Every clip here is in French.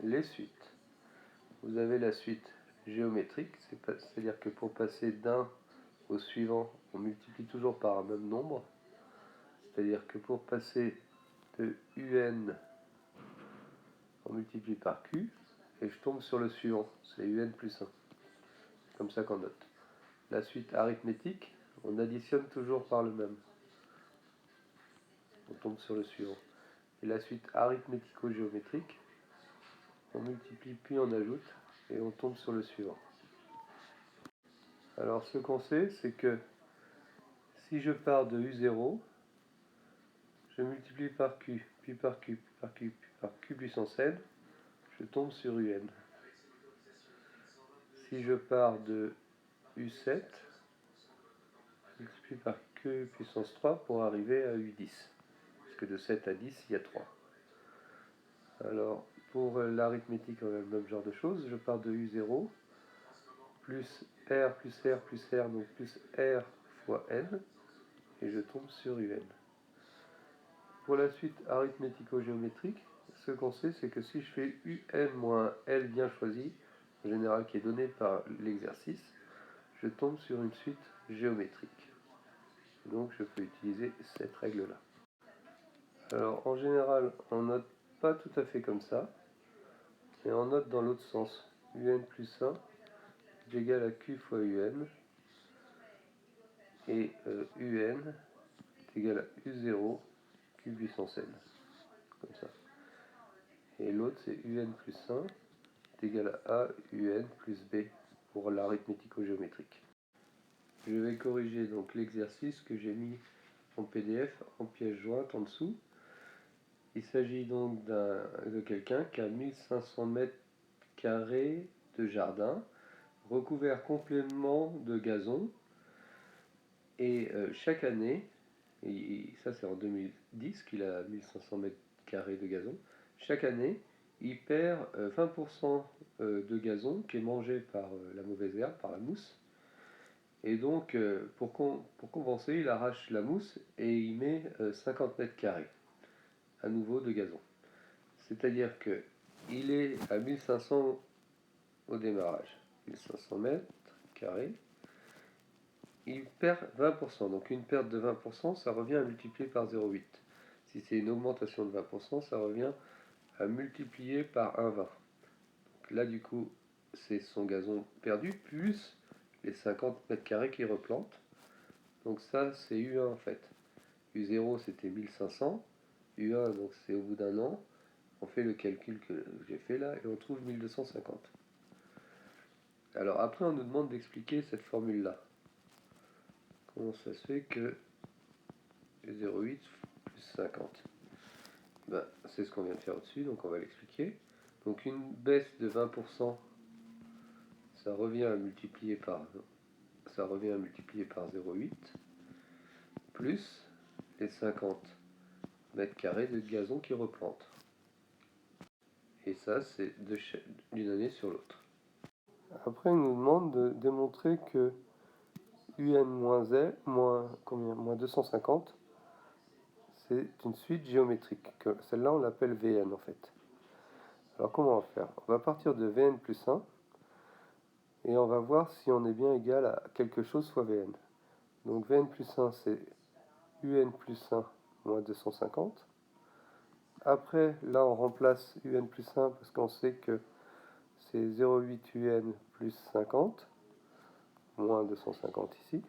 les suites. Vous avez la suite géométrique, c'est-à-dire que pour passer d'un au suivant, on multiplie toujours par un même nombre. C'est-à-dire que pour passer de UN, on multiplie par Q, et je tombe sur le suivant, c'est UN plus 1. C'est comme ça qu'on note. La suite arithmétique, on additionne toujours par le même. On tombe sur le suivant. Et la suite arithmético-géométrique, on multiplie puis on ajoute, et on tombe sur le suivant. Alors ce qu'on sait, c'est que si je pars de U0, je multiplie par Q, puis par Q, puis par Q, puis par Q puissance n, je tombe sur UN. Si je pars de U7, je multiplie par Q puissance 3 pour arriver à U10. Parce que de 7 à 10, il y a 3. Alors, pour l'arithmétique, on a le même genre de choses. Je pars de U0, plus R, plus R, plus R, donc plus R fois N, et je tombe sur UN. Pour la suite arithmético-géométrique, ce qu'on sait, c'est que si je fais UN moins L bien choisi, en général qui est donné par l'exercice, je tombe sur une suite géométrique. Donc je peux utiliser cette règle-là. Alors en général, on note pas tout à fait comme ça, et on note dans l'autre sens. UN plus 1 est égal à Q fois UN, et UN est égal à U0 Q puissance N, comme ça. Et l'autre c'est UN plus 1 est égal à A UN plus B pour l'arithmético-géométrique. Je vais corriger donc l'exercice que j'ai mis en PDF en pièce jointe en dessous. Il s'agit donc de quelqu'un qui a 1500 mètres carrés de jardin, recouvert complètement de gazon, et chaque année, et ça c'est en 2010 qu'il a 1500 mètres carrés de gazon, chaque année il perd 20% de gazon qui est mangé par la mauvaise herbe, par la mousse. Et donc, pour compenser, il arrache la mousse et il met 50 mètres carrés à nouveau de gazon. C'est-à-dire qu'il est à 1500 au démarrage, 1500 mètres carrés. Il perd 20%, donc une perte de 20%, ça revient à multiplier par 0,8. Si c'est une augmentation de 20%, ça revient à multiplier par 1,20. Donc là, du coup, c'est son gazon perdu, plus les 50 mètres carrés qu'il replante. Donc ça, c'est U1 en fait. U0, c'était 1500. U1, donc c'est au bout d'un an. On fait le calcul que j'ai fait là et on trouve 1250. Alors après, on nous demande d'expliquer cette formule-là. Comment ça se fait que 0,8 plus 50 c'est ce qu'on vient de faire au-dessus, donc on va l'expliquer. Donc une baisse de 20%, ça revient à multiplier par 0,8 plus les 50 mètres carrés de gazon qui replante. Et ça, c'est d'une année sur l'autre. Après, il nous demande de démontrer que UN moins 250, c'est une suite géométrique. Celle-là, on l'appelle Vn en fait. Alors, comment on va faire? On va partir de Vn plus 1 et on va voir si on est bien égal à quelque chose fois Vn. Donc, Vn plus 1, c'est UN plus 1 moins 250. Après, là, on remplace UN plus 1 parce qu'on sait que c'est 0,8 UN plus 50, moins 250 ici.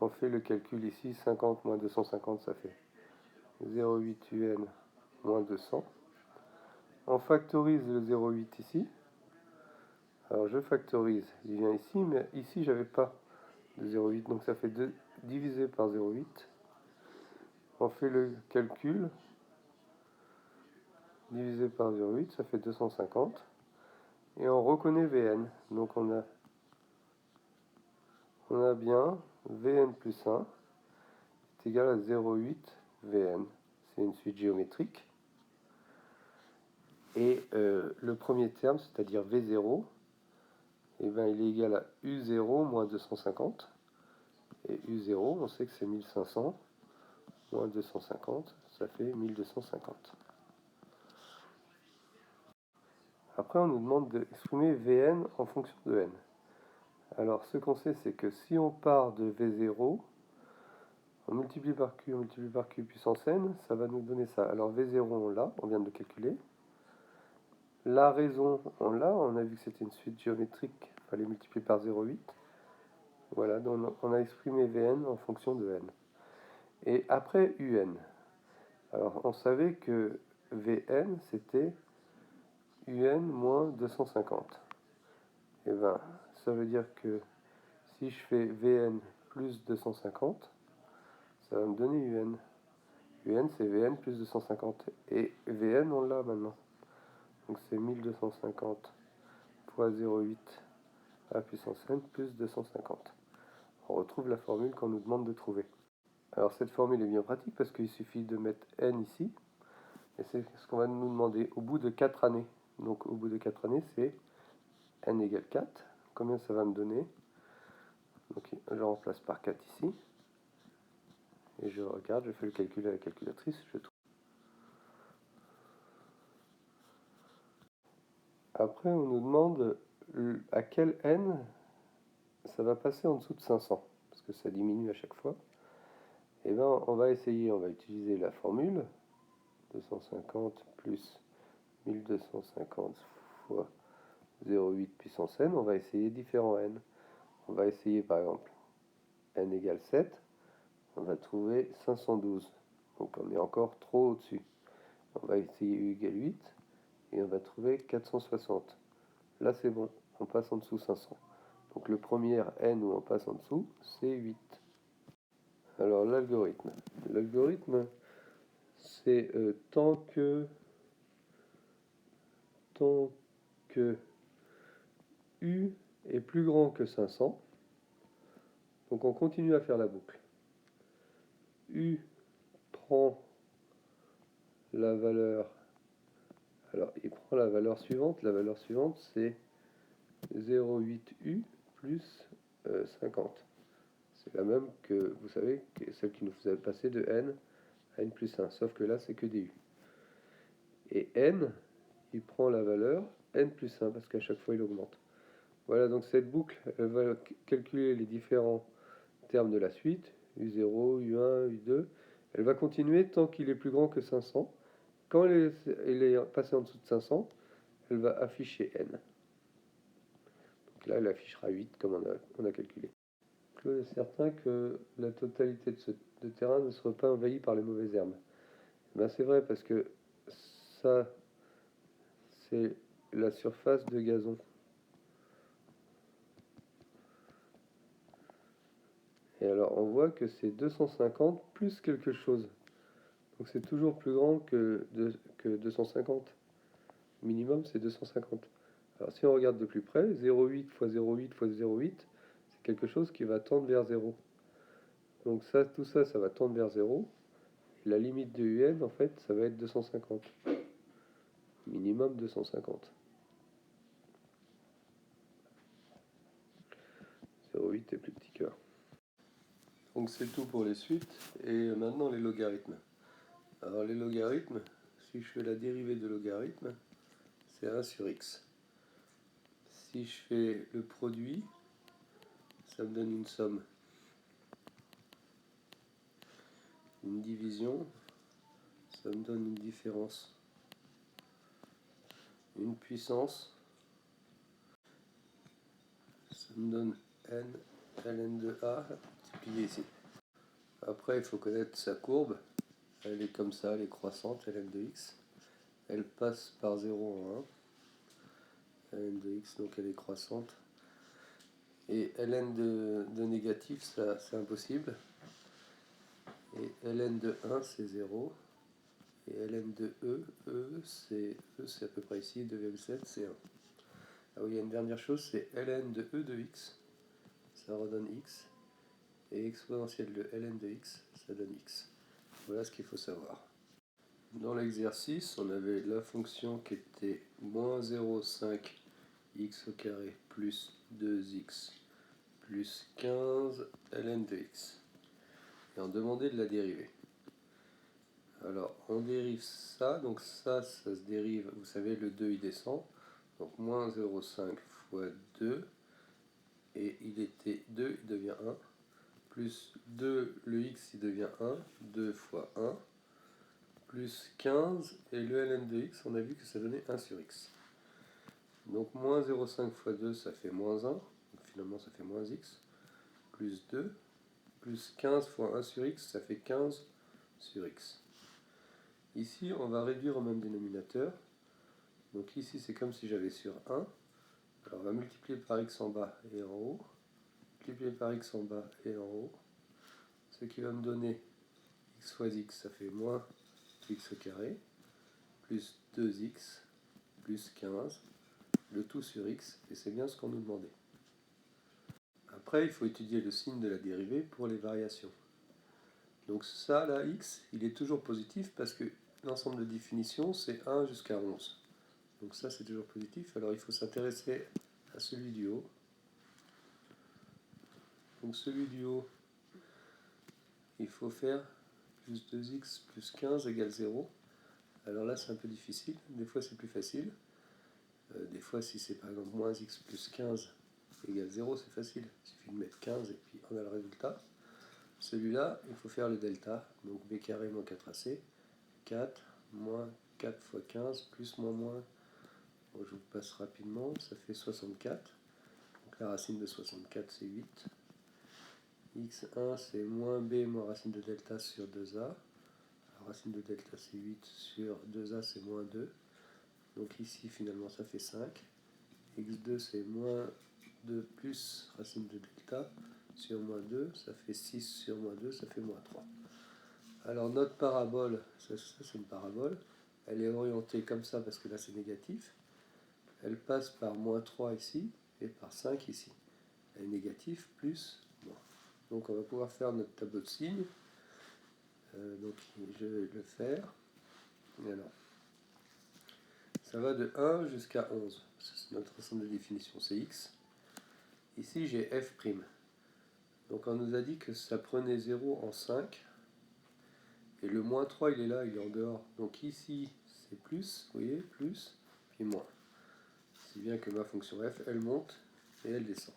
On fait le calcul ici, 50 moins 250, ça fait 0,8 UN moins 200. On factorise le 0,8 ici. Alors je factorise, il vient ici, mais ici j'avais pas de 0,8, donc ça fait 2 divisé par 0,8. On fait le calcul, divisé par 0,8, ça fait 250. Et on reconnaît Vn, donc on a bien Vn plus 1 est égal à 0,8 Vn. C'est une suite géométrique. Et le premier terme, c'est-à-dire V0, eh ben, il est égal à U0 moins 250. Et U0, on sait que c'est 1500 moins 250, ça fait 1250. Après, on nous demande d'exprimer Vn en fonction de n. Alors, ce qu'on sait, c'est que si on part de V0, on multiplie par Q puissance n, ça va nous donner ça. Alors, V0, on l'a, on vient de le calculer. La raison, on l'a, on a vu que c'était une suite géométrique, il fallait multiplier par 0,8. Voilà, donc on a exprimé Vn en fonction de n. Et après Un. Alors, on savait que Vn, c'était Un moins 250. Et bien, ça veut dire que si je fais Vn plus 250, ça va me donner Un. Un, c'est Vn plus 250. Et Vn, on l'a maintenant. Donc c'est 1250 fois 0,8 à puissance n plus 250. On retrouve la formule qu'on nous demande de trouver. Alors cette formule est bien pratique parce qu'il suffit de mettre n ici. Et c'est ce qu'on va nous demander au bout de 4 années. Donc au bout de 4 années, c'est n égale 4. Combien ça va me donner? Donc je remplace par 4 ici. Et je regarde, je fais le calcul à la calculatrice, je trouve. Après, on nous demande à quel n ça va passer en dessous de 500, parce que ça diminue à chaque fois. Et bien, on va essayer, on va utiliser la formule 250 plus 1250 fois 0,8 puissance n. On va essayer différents n. On va essayer par exemple n égale 7. On va trouver 512. Donc on est encore trop au-dessus. On va essayer u égale 8 et on va trouver 460. Là c'est bon, on passe en dessous 500. Donc le premier n où on passe en dessous, c'est 8. Alors l'algorithme. L'algorithme, c'est tant que u est plus grand que 500, donc on continue à faire la boucle. U prend la valeur, alors il prend la valeur suivante c'est 0,8u plus 50. C'est la même que, vous savez, que celle qui nous faisait passer de n à n plus 1, sauf que là c'est que des u. Et n, il prend la valeur n plus 1 parce qu'à chaque fois il augmente. Voilà, donc cette boucle, elle va calculer les différents termes de la suite, U0, U1, U2. Elle va continuer tant qu'il est plus grand que 500. Quand elle est passée en dessous de 500, elle va afficher N. Donc là, elle affichera 8 comme on a calculé. Claude est certain que la totalité de terrain ne sera pas envahie par les mauvaises herbes. Ben, c'est vrai parce que ça, c'est la surface de gazon. Et alors, on voit que c'est 250 plus quelque chose. Donc c'est toujours plus grand que 250. Minimum, c'est 250. Alors si on regarde de plus près, 0,8 fois 0,8 fois 0,8, c'est quelque chose qui va tendre vers 0. Donc ça, tout ça, ça va tendre vers 0. Et la limite de UN, en fait, ça va être 250. Minimum 250. 0,8 est plus petit que 1. Donc c'est tout pour les suites. Et maintenant les logarithmes. Alors les logarithmes, si je fais la dérivée de logarithme, c'est 1 sur x. Si je fais le produit, ça me donne une somme. Une division, ça me donne une différence. Une puissance, ça me donne n ln de a multiplié ici. Après, il faut connaître sa courbe. Elle est comme ça, elle est croissante, ln de x. Elle passe par 0 en 1. Ln de x, donc elle est croissante. Et ln de négatif, ça c'est impossible. Et ln de 1, c'est 0. Et ln de c'est à peu près ici, 2,7, c'est 1. Ah oui, il y a une dernière chose, c'est ln de e de x. Ça redonne x. Et exponentielle de ln de x, ça donne x. Voilà ce qu'il faut savoir. Dans l'exercice, on avait la fonction qui était moins 0,5 x au carré plus 2x plus 15 ln de x. Et on demandait de la dériver. Alors, on dérive ça, donc ça se dérive, vous savez, le 2 il descend, Donc moins 0,5 fois 2, et il était 2, il devient 1, plus 2, le x il devient 1, 2 fois 1, plus 15, et le ln de x, on a vu que ça donnait 1 sur x. Donc moins 0,5 fois 2, ça fait moins 1, donc finalement ça fait moins x, plus 2, plus 15 fois 1 sur x, ça fait 15 sur x. Ici, on va réduire au même dénominateur. Donc ici, c'est comme si j'avais sur 1. Alors on va multiplier par x en bas et en haut. Multiplier par x en bas et en haut. Ce qui va me donner x fois x, ça fait moins x au carré, plus 2x, plus 15, le tout sur x, et c'est bien ce qu'on nous demandait. Après, il faut étudier le signe de la dérivée pour les variations. Donc ça, là, x, il est toujours positif parce que l'ensemble de définition, c'est 1 jusqu'à 11. Donc ça, c'est toujours positif. Alors il faut s'intéresser à celui du haut. Donc celui du haut, il faut faire plus 2x plus 15 égale 0. Alors là, c'est un peu difficile. Des fois, c'est plus facile. Des fois, si c'est par exemple moins x plus 15 égale 0, c'est facile. Il suffit de mettre 15 et puis on a le résultat. Celui-là, il faut faire le delta. Donc b carré moins 4ac. 4 moins 4 fois 15 plus moins moins. Bon, je vous passe rapidement. Ça fait 64. Donc la racine de 64, c'est 8. x1, c'est moins b moins racine de delta sur 2a. La racine de delta, c'est 8 sur 2a, c'est moins 2. Donc ici, finalement, ça fait 5. x2, c'est moins 2 plus racine de delta sur moins 2. Ça fait 6 sur moins 2, ça fait moins 3. Alors notre parabole, ça c'est une parabole. Elle est orientée comme ça parce que là, c'est négatif. Elle passe par moins 3 ici et par 5 ici. Elle est négative plus moins. Donc on va pouvoir faire notre tableau de signes. Donc je vais le faire. Et alors, ça va de 1 jusqu'à 11. C'est notre ensemble de définition, c'est x. Ici j'ai f'. Donc on nous a dit que ça prenait 0 en 5. Et le moins 3 il est là, il est en dehors. Donc ici c'est plus, vous voyez, plus, puis moins. Si bien que ma fonction f, elle monte et elle descend.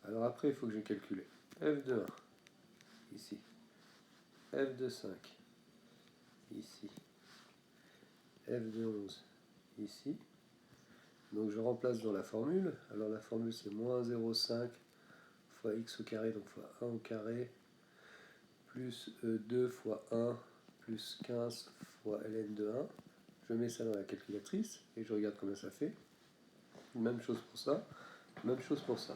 Alors après il faut que je calcule f de 1, ici. F de 5, ici. F de 11, ici. Donc je remplace dans la formule. Alors la formule c'est moins 0,5 fois x au carré, donc fois 1 au carré, plus 2 fois 1, plus 15 fois ln de 1. Je mets ça dans la calculatrice et je regarde combien ça fait. Même chose pour ça, même chose pour ça.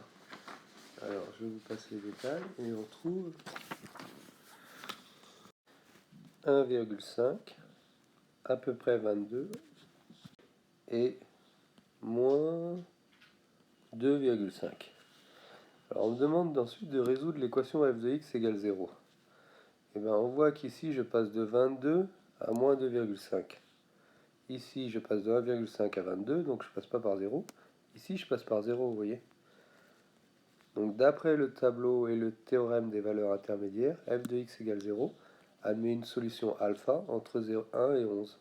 Alors je vous passe les détails et on trouve 1,5, à peu près 22 et moins 2,5. Alors on me demande ensuite de résoudre l'équation f de x égale 0. Et bien on voit qu'ici je passe de 22 à moins 2,5. Ici je passe de 1,5 à 22, donc je passe pas par 0. Ici je passe par 0, vous voyez. Donc d'après le tableau et le théorème des valeurs intermédiaires, f de x égale 0 admet une solution alpha entre 1 et 11.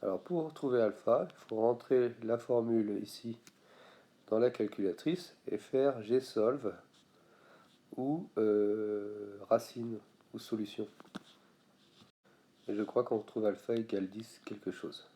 Alors pour trouver alpha, il faut rentrer la formule ici dans la calculatrice et faire gsolve ou racine ou solution. Et je crois qu'on retrouve alpha égale 10 quelque chose.